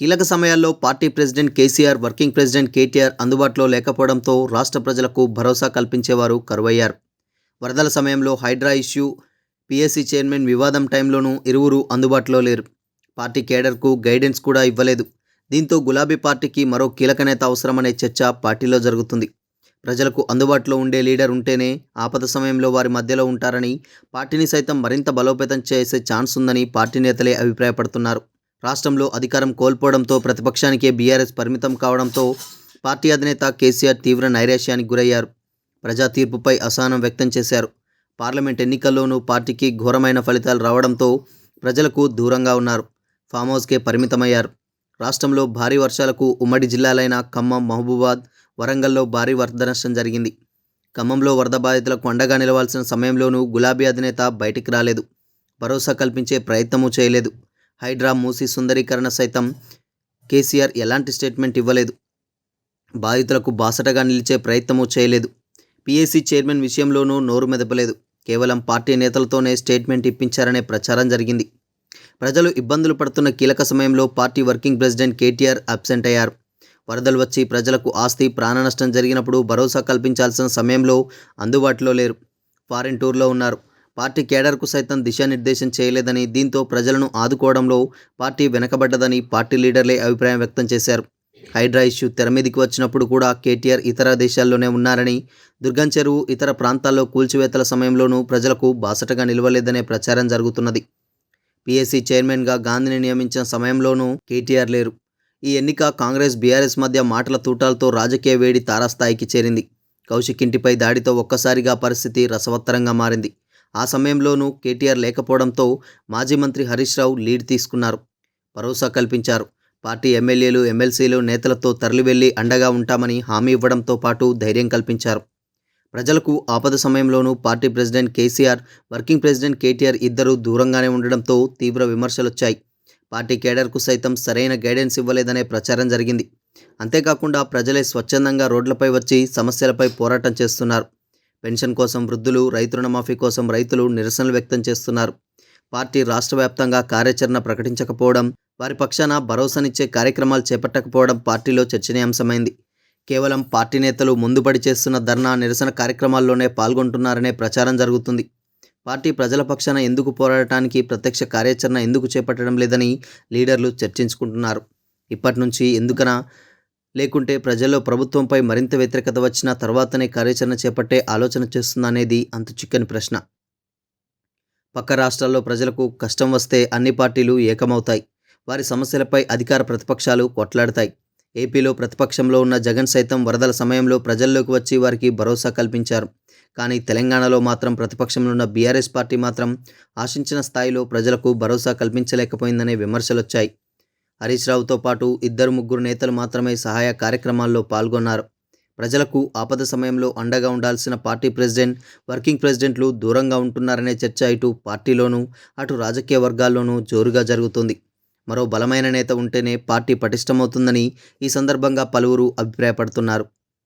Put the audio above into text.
కీలక సమయాల్లో party president KCR, working president KTR అందుబాటులో లేకపోవడంతో రాష్ట్ర ప్రజలకు భరోసా కల్పించేవారు కరువయ్యారు. వరదల సమయంలో హైడ్రా ఇష్యూ, పీఏసీ చైర్మన్ వివాదం టైంలోనూ ఇరువురు అందుబాటులో లేరు. పార్టీ కేడర్కు గైడెన్స్ కూడా ఇవ్వలేదు. దీంతో గులాబీ పార్టీకి మరో కీలక నేత అవసరమనే చర్చ పార్టీలో జరుగుతుంది. ప్రజలకు అందుబాటులో ఉండే లీడర్ ఉంటేనే ఆపద సమయంలో వారి మధ్యలో ఉంటారని, పార్టీని సైతం మరింత బలోపేతం చేసే ఛాన్స్ ఉందని పార్టీ నేతలే అభిప్రాయపడుతున్నారు. రాష్ట్రంలో అధికారం కోల్పోవడంతో ప్రతిపక్షానికే బీఆర్ఎస్ పరిమితం కావడంతో పార్టీ అధినేత కేసీఆర్ తీవ్ర నైరాశ్యానికి గురయ్యారు. ప్రజా తీర్పుపై అసహనం వ్యక్తం చేశారు. పార్లమెంట్ ఎన్నికల్లోనూ పార్టీకి ఘోరమైన ఫలితాలు రావడంతో ప్రజలకు దూరంగా ఉన్నారు. ఫామ్ హౌస్కే పరిమితమయ్యారు. రాష్ట్రంలో భారీ వర్షాలకు ఉమ్మడి జిల్లాలైన ఖమ్మం, మహబూబాద్, వరంగల్లో భారీ వరద నష్టం జరిగింది. ఖమ్మంలో వరద బాధితులకు అండగా నిలవాల్సిన సమయంలోనూ గులాబీ అధినేత బయటికి రాలేదు. భరోసా కల్పించే ప్రయత్నమూ చేయలేదు. హైడ్రా, మూసీ సుందరీకరణ సైతం కేసీఆర్ ఎలాంటి స్టేట్మెంట్ ఇవ్వలేదు. బాధితులకు బాసటగా నిలిచే ప్రయత్నమూ చేయలేదు. పీఏసీ చైర్మన్ విషయంలోనూ నోరు మెదపలేదు. కేవలం పార్టీ నేతలతోనే స్టేట్మెంట్ ఇప్పించారనే ప్రచారం జరిగింది. ప్రజలు ఇబ్బందులు పడుతున్న కీలక సమయంలో party working president KTR absent అయ్యారు. వరదలు వచ్చి ప్రజలకు ఆస్తి, ప్రాణ నష్టం జరిగినప్పుడు భరోసా కల్పించాల్సిన సమయంలో అందుబాటులో లేరు. ఫారిన్ టూర్లో ఉన్నారు. పార్టీ కేడర్కు సైతం దిశానిర్దేశం చేయలేదని, దీంతో ప్రజలను ఆదుకోవడంలో పార్టీ వెనకబడ్డదని పార్టీ లీడర్లే అభిప్రాయం వ్యక్తం చేశారు. హైడ్రా ఇష్యూ తెరమీదికి వచ్చినప్పుడు కూడా కేటీఆర్ ఇతర దేశాల్లోనే ఉన్నారని, దుర్గం చెరువు, ఇతర ప్రాంతాల్లో కూల్చివేతల సమయంలోనూ ప్రజలకు బాసటగా నిలవలేదనే ప్రచారం జరుగుతున్నది. పీఏసీ చైర్మన్గా గాంధీని నియమించిన సమయంలోనూ కేటీఆర్ లేరు. ఈ ఎన్నిక కాంగ్రెస్, బీఆర్ఎస్ మధ్య మాటల తూటాలతో రాజకీయ వేడి తారాస్థాయికి చేరింది. కౌశిక్ ఇంటిపై దాడితో ఒక్కసారిగా పరిస్థితి రసవత్తరంగా మారింది. ఆ సమయంలోనూ కేటీఆర్ లేకపోవడంతో మాజీ మంత్రి హరీష్ రావు లీడ్ తీసుకున్నారు. భరోసా కల్పించారు. పార్టీ ఎమ్మెల్యేలు, ఎమ్మెల్సీలు నేతలతో తరలివెళ్లి అండగా ఉంటామని హామీ ఇవ్వడంతో పాటు ధైర్యం కల్పించారు. ప్రజలకు ఆపద సమయంలోనూ party president KCR, working president KTR ఇద్దరూ దూరంగానే ఉండడంతో తీవ్ర విమర్శలొచ్చాయి. పార్టీ కేడర్కు సైతం సరైన గైడెన్స్ ఇవ్వలేదనే ప్రచారం జరిగింది. అంతేకాకుండా ప్రజలే స్వచ్ఛందంగా రోడ్లపై వచ్చి సమస్యలపై పోరాటం చేస్తున్నారు. పెన్షన్ కోసం వృద్ధులు, రైతు రుణమాఫీ కోసం రైతులు నిరసనలు వ్యక్తం చేస్తున్నారు. పార్టీ రాష్ట్ర వ్యాప్తంగా కార్యాచరణ ప్రకటించకపోవడం, వారి పక్షాన భరోసానిచ్చే కార్యక్రమాలు చేపట్టకపోవడం పార్టీలో చర్చనీయాంశమైంది. కేవలం పార్టీ నేతలు ముందుపడి చేస్తున్న ధర్నా, నిరసన కార్యక్రమాల్లోనే పాల్గొంటున్నారనే ప్రచారం జరుగుతుంది. పార్టీ ప్రజల పక్షాన ఎందుకు పోరాడటానికి ప్రత్యక్ష కార్యాచరణ ఎందుకు చేపట్టడం లేదని లీడర్లు చర్చించుకుంటున్నారు. ఇప్పటి నుంచి ఎందుకనా, లేకుంటే ప్రజల్లో ప్రభుత్వంపై మరింత వ్యతిరేకత వచ్చిన తర్వాతనే కార్యాచరణ చేపట్టే ఆలోచన చేస్తుందా అనేది అంతు చిక్కని ప్రశ్న. పక్క రాష్ట్రాల్లో ప్రజలకు కష్టం వస్తే అన్ని పార్టీలు ఏకమవుతాయి. వారి సమస్యలపై అధికార ప్రతిపక్షాలు కొట్లాడతాయి. ఏపీలో ప్రతిపక్షంలో ఉన్న జగన్ సైతం వరదల సమయంలో ప్రజల్లోకి వచ్చి వారికి భరోసా కల్పించారు. కానీ తెలంగాణలో మాత్రం ప్రతిపక్షంలో ఉన్న బీఆర్ఎస్ పార్టీ మాత్రం ఆశించిన స్థాయిలో ప్రజలకు భరోసా కల్పించలేకపోయిందనే విమర్శలొచ్చాయి. హరీష్ రావుతో పాటు 2-3 నేతలు మాత్రమే సహాయ కార్యక్రమాల్లో పాల్గొన్నారు. ప్రజలకు ఆపద సమయంలో అండగా ఉండాల్సిన పార్టీ ప్రెసిడెంట్, వర్కింగ్ ప్రెసిడెంట్లు దూరంగా ఉంటున్నారనే చర్చ ఇటు పార్టీలోనూ అటు రాజకీయ వర్గాల్లోనూ జోరుగా జరుగుతుంది. మరో బలమైన నేత ఉంటేనే పార్టీ పటిష్టమవుతుందని ఈ సందర్భంగా పలువురు అభిప్రాయపడుతున్నారు.